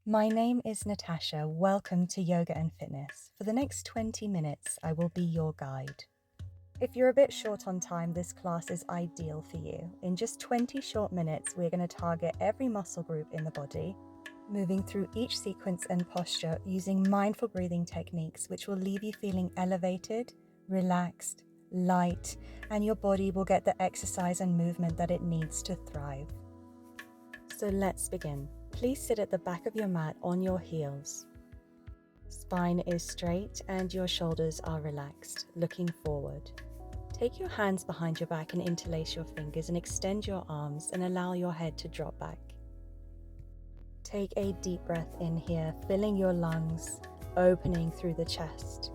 My name is Natasha. Welcome to Yoga and Fitness. For the next 20 minutes, I will be your guide. If you're a bit short on time, this class is ideal for you. In just 20 short minutes, we're going to target every muscle group in the body, moving through each sequence and posture using mindful breathing techniques, which will leave you feeling elevated, relaxed, light, and your body will get the exercise and movement that it needs to thrive. So let's begin. Please sit at the back of your mat on your heels. Spine is straight and your shoulders are relaxed, looking forward. Take your hands behind your back and interlace your fingers and extend your arms and allow your head to drop back. Take a deep breath in here, filling your lungs, opening through the chest.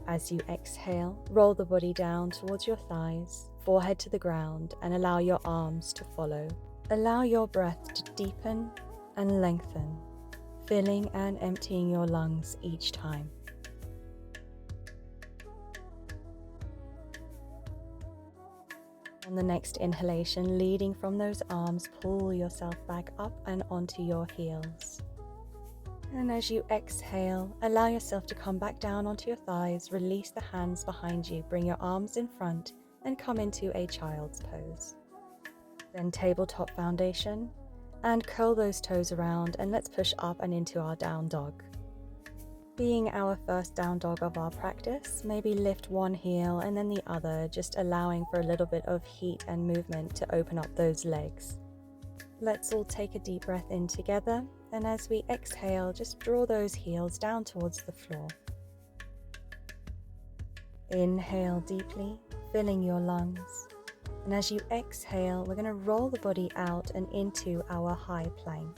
As you exhale, roll the body down towards your thighs, forehead to the ground, and allow your arms to follow. Allow your breath to deepen and lengthen, filling and emptying your lungs each time. On the next inhalation, leading from those arms, pull yourself back up and onto your heels. And as you exhale, allow yourself to come back down onto your thighs, release the hands behind you, bring your arms in front, and come into a child's pose. Then tabletop foundation, and curl those toes around, and let's push up and into our down dog. Being our first down dog of our practice, maybe lift one heel and then the other, just allowing for a little bit of heat and movement to open up those legs. Let's all take a deep breath in together, and as we exhale, just draw those heels down towards the floor. Inhale deeply, filling your lungs. And as you exhale, we're going to roll the body out and into our high plank.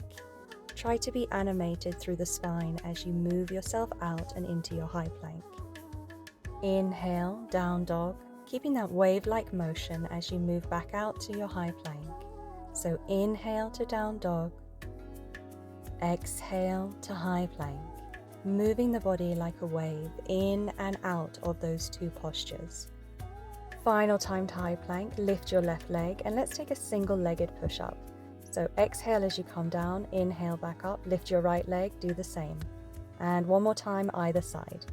Try to be animated through the spine as you move yourself out and into your high plank. Inhale, down dog, keeping that wave-like motion as you move back out to your high plank. So inhale to down dog, exhale to high plank, moving the body like a wave in and out of those two postures. Final time to high plank, lift your left leg and let's take a single-legged push-up. So exhale as you come down, inhale back up, lift your right leg, do the same. And one more time either side.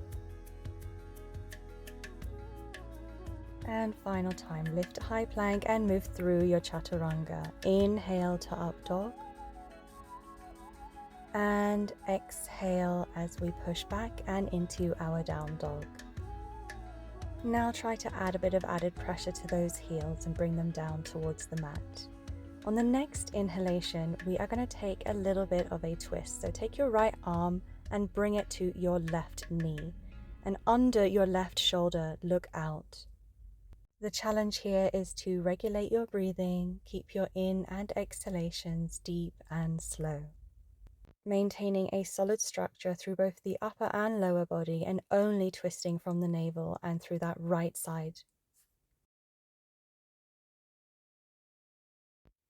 And final time, lift to high plank and move through your chaturanga. Inhale to up dog. And exhale as we push back and into our down dog. Now try to add a bit of added pressure to those heels and bring them down towards the mat. On the next inhalation, we are going to take a little bit of a twist. So take your right arm and bring it to your left knee. And under your left shoulder, look out. The challenge here is to regulate your breathing, keep your in and exhalations deep and slow. Maintaining a solid structure through both the upper and lower body and only twisting from the navel and through that right side.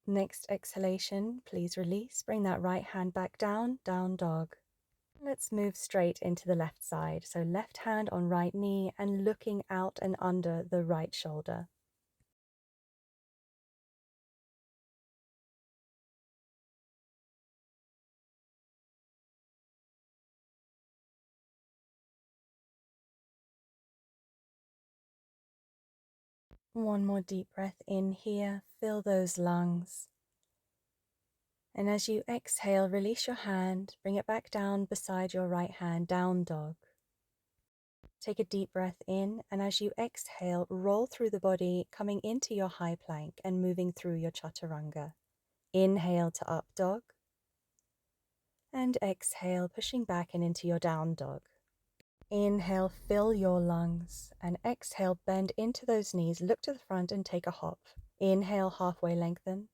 Next exhalation, please release. Bring that right hand back down, down dog. Let's move straight into the left side. So left hand on right knee and looking out and under the right shoulder. One more deep breath in here, fill those lungs. And as you exhale, release your hand, bring it back down beside your right hand, down dog. Take a deep breath in, and as you exhale, roll through the body, coming into your high plank and moving through your chaturanga. Inhale to up dog, and exhale, pushing back and into your down dog. Inhale, fill your lungs, and exhale, bend into those knees, look to the front and take a hop. Inhale, halfway lengthen,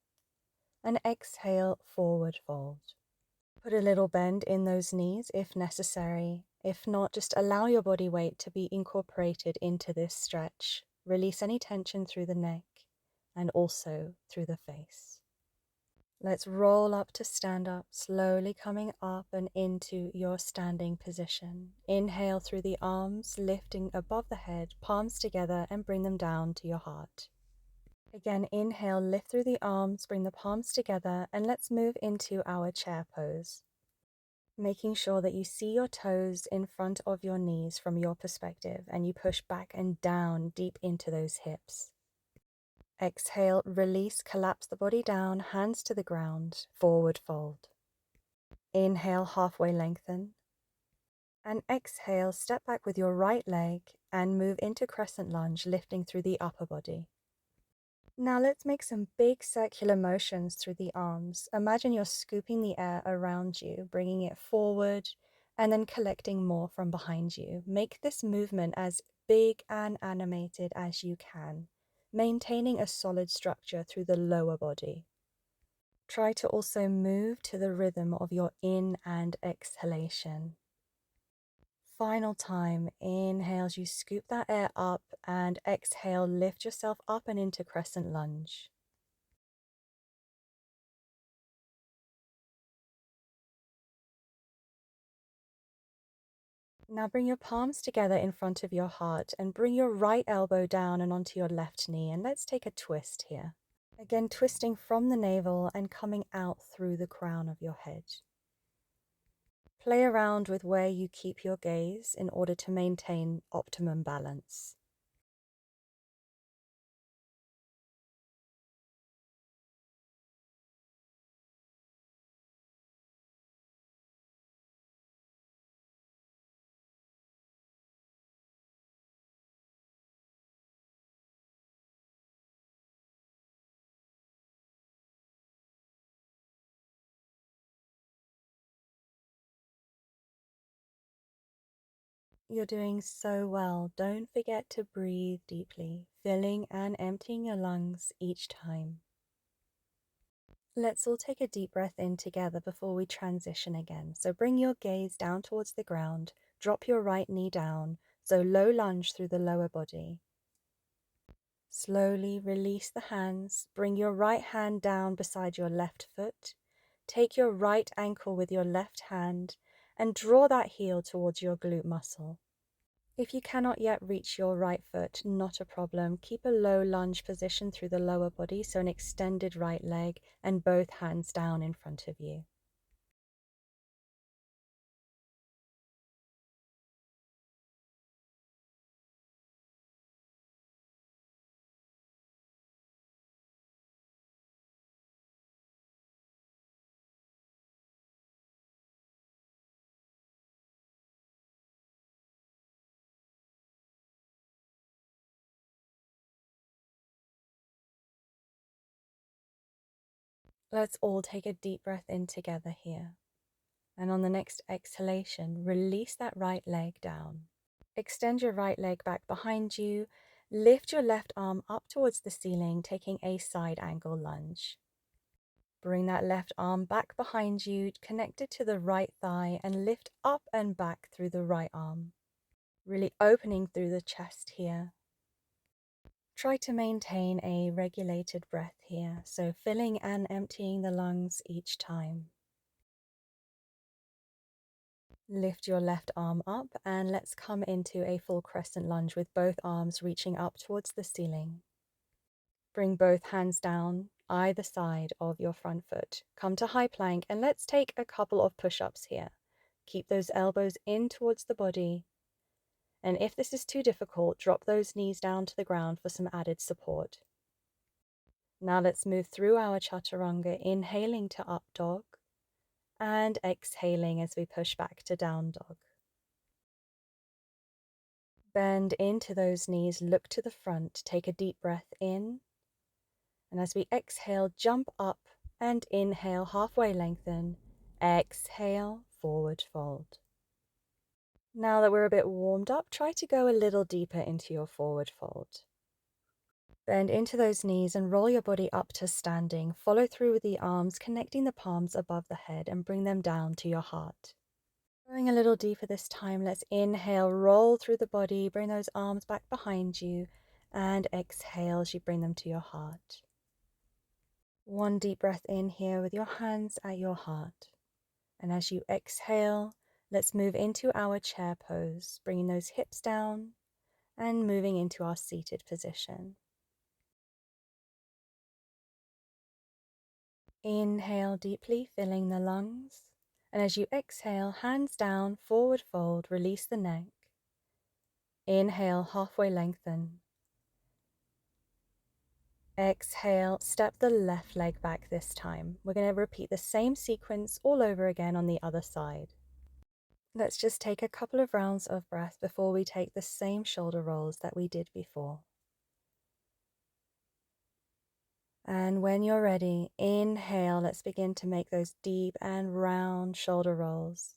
and exhale, forward fold. Put a little bend in those knees if necessary. If not, just allow your body weight to be incorporated into this stretch. Release any tension through the neck and also through the face. Let's roll up to stand up, slowly coming up and into your standing position. Inhale through the arms, lifting above the head, palms together and bring them down to your heart. Again, inhale, lift through the arms, bring the palms together and let's move into our chair pose. Making sure that you see your toes in front of your knees from your perspective, and you push back and down deep into those hips. Exhale, release, collapse the body down, hands to the ground, forward fold. Inhale, halfway lengthen. And exhale, step back with your right leg and move into crescent lunge, lifting through the upper body. Now let's make some big circular motions through the arms. Imagine you're scooping the air around you, bringing it forward, and then collecting more from behind you. Make this movement as big and animated as you can, maintaining a solid structure through the lower body. Try to also move to the rhythm of your in and exhalation. Final time, inhale as you scoop that air up, and exhale, lift yourself up and into crescent lunge. Now bring your palms together in front of your heart and bring your right elbow down and onto your left knee, and let's take a twist here. Again, twisting from the navel and coming out through the crown of your head. Play around with where you keep your gaze in order to maintain optimum balance. You're doing so well. Don't forget to breathe deeply, filling and emptying your lungs each time. Let's all take a deep breath in together before we transition again. So bring your gaze down towards the ground, drop your right knee down, so low lunge through the lower body. Slowly release the hands, bring your right hand down beside your left foot, take your right ankle with your left hand, and draw that heel towards your glute muscle. If you cannot yet reach your right foot, not a problem. Keep a low lunge position through the lower body, so an extended right leg and both hands down in front of you. Let's all take a deep breath in together here. And on the next exhalation, release that right leg down. Extend your right leg back behind you. Lift your left arm up towards the ceiling, taking a side angle lunge. Bring that left arm back behind you, connect it to the right thigh, and lift up and back through the right arm. Really opening through the chest here. Try to maintain a regulated breath here, so filling and emptying the lungs each time. Lift your left arm up and let's come into a full crescent lunge with both arms reaching up towards the ceiling. Bring both hands down either side of your front foot. Come to high plank and let's take a couple of push-ups here. Keep those elbows in towards the body. And if this is too difficult, drop those knees down to the ground for some added support. Now let's move through our chaturanga, inhaling to up dog and exhaling as we push back to down dog. Bend into those knees, look to the front, take a deep breath in. And as we exhale, jump up and inhale, halfway lengthen. Exhale, forward fold. Now that we're a bit warmed up, try to go a little deeper into your forward fold. Bend into those knees and roll your body up to standing. Follow through with the arms, connecting the palms above the head and bring them down to your heart. Going a little deeper this time, let's inhale, roll through the body, bring those arms back behind you, and exhale as you bring them to your heart. One deep breath in here with your hands at your heart. And as you exhale, let's move into our chair pose, bringing those hips down and moving into our seated position. Inhale deeply, filling the lungs, And as you exhale, hands down, forward fold, release the neck. Inhale, halfway lengthen. Exhale, step the left leg back this time. We're going to repeat the same sequence all over again on the other side. Let's just take a couple of rounds of breath before we take the same shoulder rolls that we did before. And when you're ready, inhale, let's begin to make those deep and round shoulder rolls.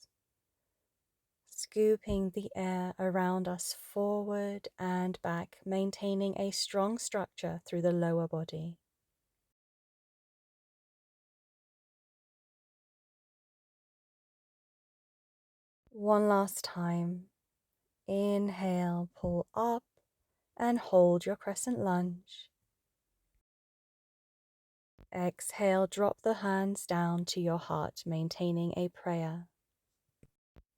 Scooping the air around us forward and back, maintaining a strong structure through the lower body. One last time. Inhale, pull up and hold your crescent lunge. Exhale, drop the hands down to your heart, maintaining a prayer.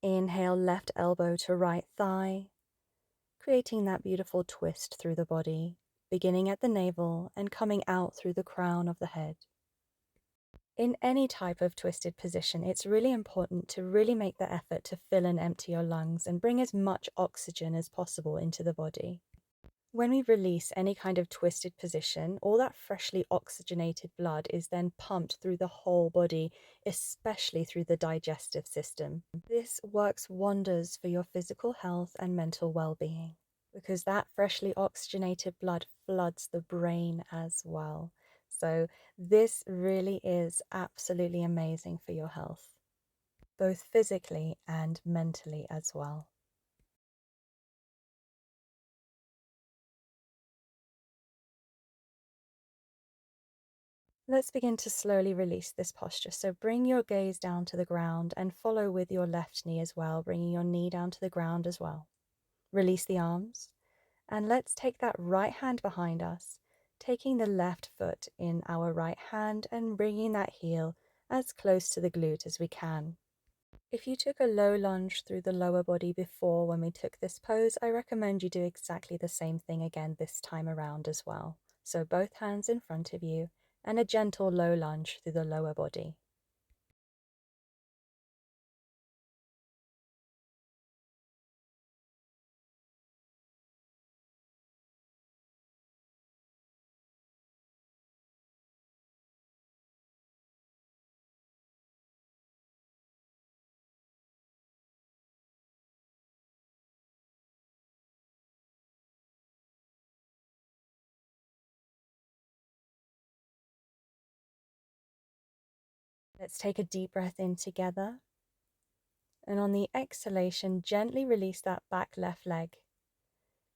Inhale, left elbow to right thigh, creating that beautiful twist through the body, beginning at the navel and coming out through the crown of the head. In any type of twisted position, it's really important to really make the effort to fill and empty your lungs and bring as much oxygen as possible into the body. When we release any kind of twisted position, all that freshly oxygenated blood is then pumped through the whole body, especially through the digestive system. This works wonders for your physical health and mental well-being, because that freshly oxygenated blood floods the brain as well. So this really is absolutely amazing for your health, both physically and mentally as well. Let's begin to slowly release this posture. So bring your gaze down to the ground and follow with your left knee as well, bringing your knee down to the ground as well. Release the arms, and let's take that right hand behind us, taking the left foot in our right hand and bringing that heel as close to the glute as we can. If you took a low lunge through the lower body before when we took this pose, I recommend you do exactly the same thing again this time around as well. So both hands in front of you and a gentle low lunge through the lower body. Let's take a deep breath in together. And on the exhalation, gently release that back left leg.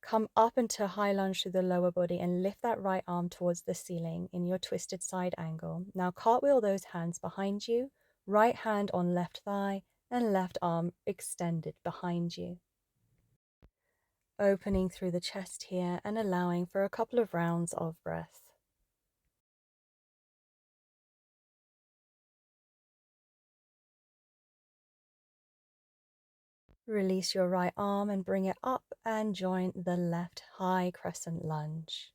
Come up into high lunge through the lower body and lift that right arm towards the ceiling in your twisted side angle. Now cartwheel those hands behind you, right hand on left thigh and left arm extended behind you. Opening through the chest here and allowing for a couple of rounds of breath. Release your right arm and bring it up and join the left high crescent lunge.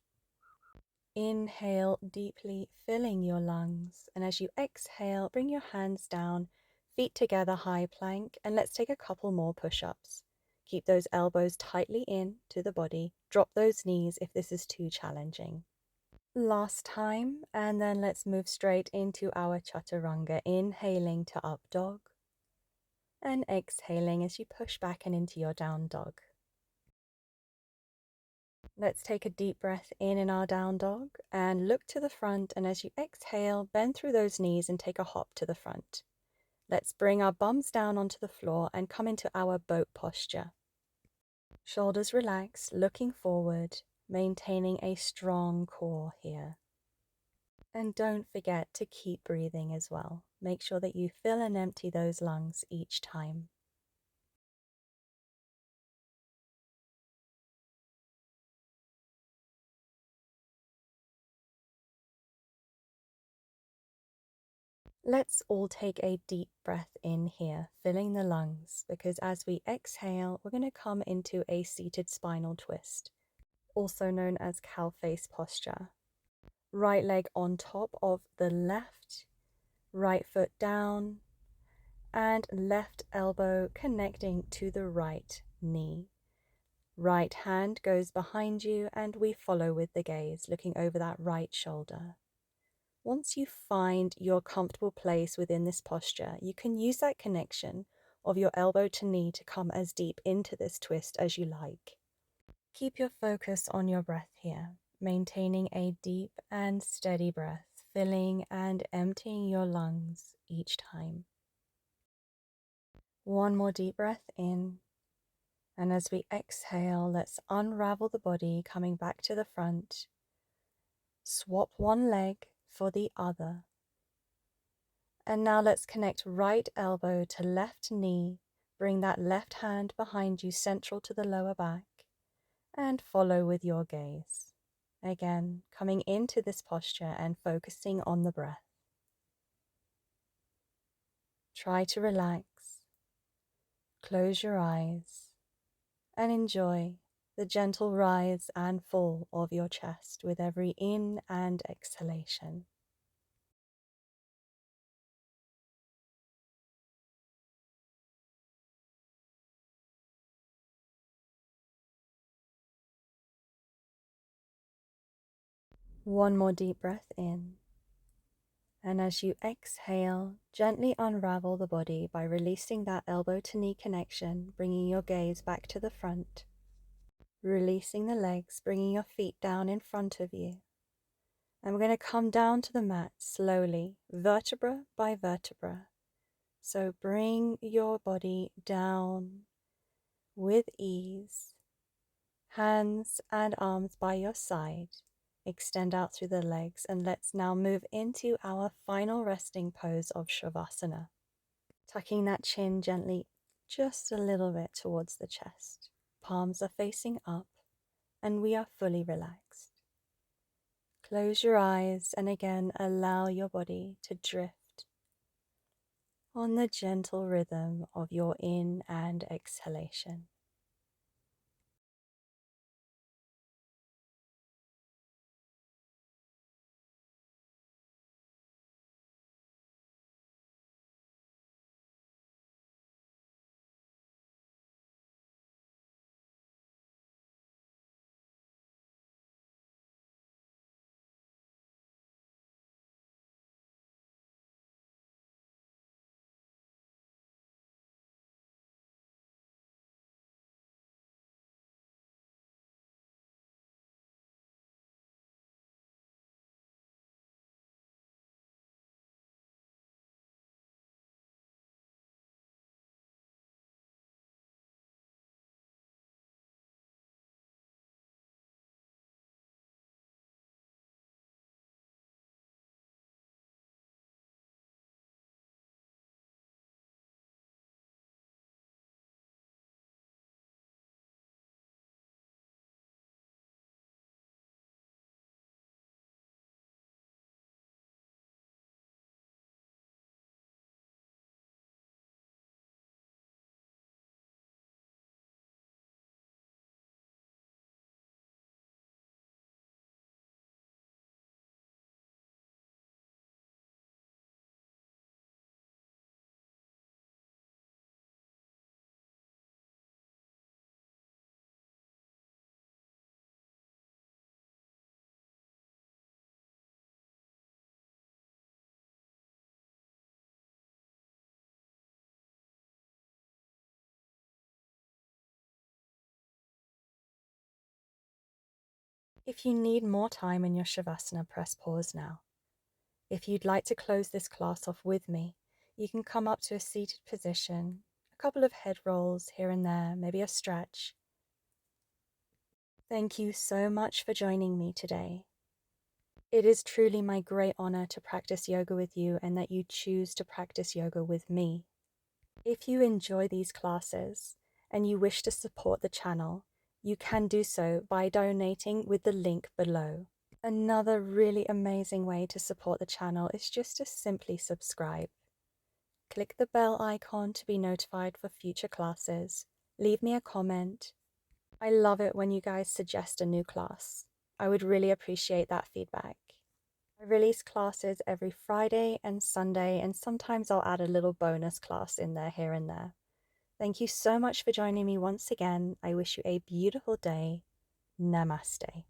Inhale deeply, filling your lungs. And as you exhale, bring your hands down, feet together, high plank. And let's take a couple more push-ups. Keep those elbows tightly in to the body. Drop those knees if this is too challenging. Last time, and then let's move straight into our chaturanga. Inhaling to up dog. And exhaling as you push back and into your down dog. Let's take a deep breath in our down dog and look to the front, and as you exhale, bend through those knees and take a hop to the front. Let's bring our bums down onto the floor and come into our boat posture. Shoulders relaxed, looking forward, maintaining a strong core here. And don't forget to keep breathing as well. Make sure that you fill and empty those lungs each time. Let's all take a deep breath in here, filling the lungs, because as we exhale, we're going to come into a seated spinal twist, also known as cow face posture. Right leg on top of the left, right foot down, and left elbow connecting to the right knee. Right hand goes behind you and we follow with the gaze, looking over that right shoulder. Once you find your comfortable place within this posture, you can use that connection of your elbow to knee to come as deep into this twist as you like. Keep your focus on your breath here, maintaining a deep and steady breath, filling and emptying your lungs each time. One more deep breath in. And as we exhale, let's unravel the body, coming back to the front. Swap one leg for the other. And now let's connect right elbow to left knee. Bring that left hand behind you, central to the lower back, and follow with your gaze. Again, coming into this posture and focusing on the breath. Try to relax. Close your eyes and enjoy the gentle rise and fall of your chest with every in and exhalation. One more deep breath in. And as you exhale, gently unravel the body by releasing that elbow to knee connection, bringing your gaze back to the front. Releasing the legs, bringing your feet down in front of you. And we're going to come down to the mat slowly, vertebra by vertebra. So bring your body down with ease. Hands and arms by your side. Extend out through the legs, and let's now move into our final resting pose of Shavasana. Tucking that chin gently just a little bit towards the chest. Palms are facing up and we are fully relaxed. Close your eyes and again allow your body to drift on the gentle rhythm of your in and exhalation. If you need more time in your Shavasana, press pause now. If you'd like to close this class off with me, you can come up to a seated position, a couple of head rolls here and there, maybe a stretch. Thank you so much for joining me today. It is truly my great honor to practice yoga with you and that you choose to practice yoga with me. If you enjoy these classes and you wish to support the channel, you can do so by donating with the link below. Another really amazing way to support the channel is just to simply subscribe. Click the bell icon to be notified for future classes. Leave me a comment. I love it when you guys suggest a new class. I would really appreciate that feedback. I I release classes every Friday and Sunday, and sometimes I'll add a little bonus class in there here and there. Thank you so much for joining me once again. I wish you a beautiful day. Namaste.